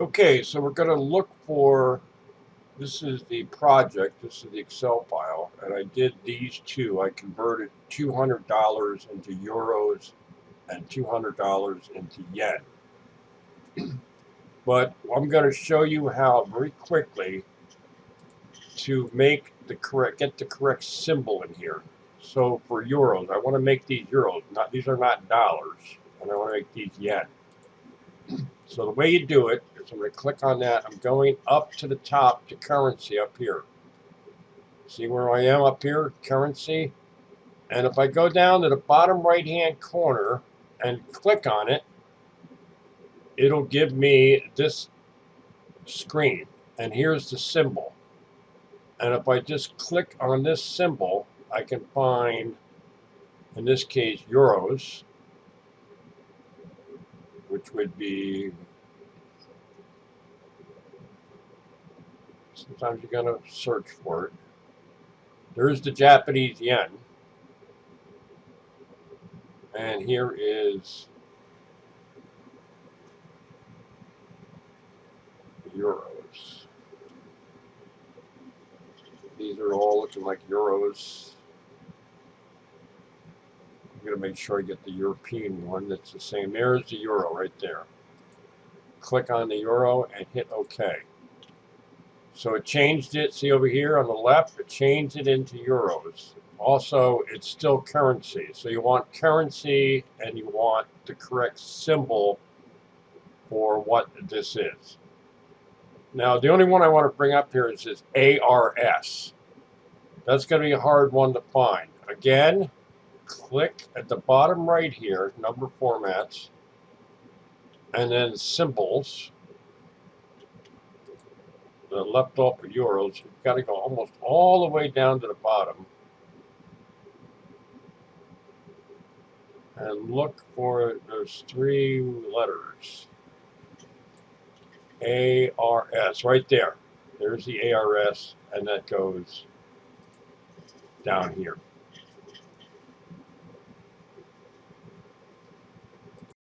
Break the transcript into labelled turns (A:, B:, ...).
A: Okay, so we're going to look for, this is the project, this is the Excel file, and I did these two. I converted $200 into euros and $200 into yen. But I'm going to show you how very quickly to make get the correct symbol in here. So for euros, I want to make these euros, these are not dollars, and I want to make these yen. So the way you do it is I'm going to click on that. I'm going up to the top to currency up here. See where I am up here, currency? And if I go down to the bottom right-hand corner and click on it, it'll give me this screen. And here's the symbol. And if I just click on this symbol, I can find, in this case, euros, which would be, sometimes you're going to search for it. There's the Japanese yen. And here is euros. These are all looking like euros. I'm going to make sure I get the European one that's the same. There's the euro right there. Click on the euro and hit OK. So it changed it. See over here on the left, it changed it into euros. Also, it's still currency. So you want currency and you want the correct symbol for what this is. Now, the only one I want to bring up here is this ARS. That's going to be a hard one to find. Again, click at the bottom right here, number formats, and then symbols. The left off of euros, you've got to go almost all the way down to the bottom and look for those three letters. ARS, right there. There's the ARS, and that goes down here.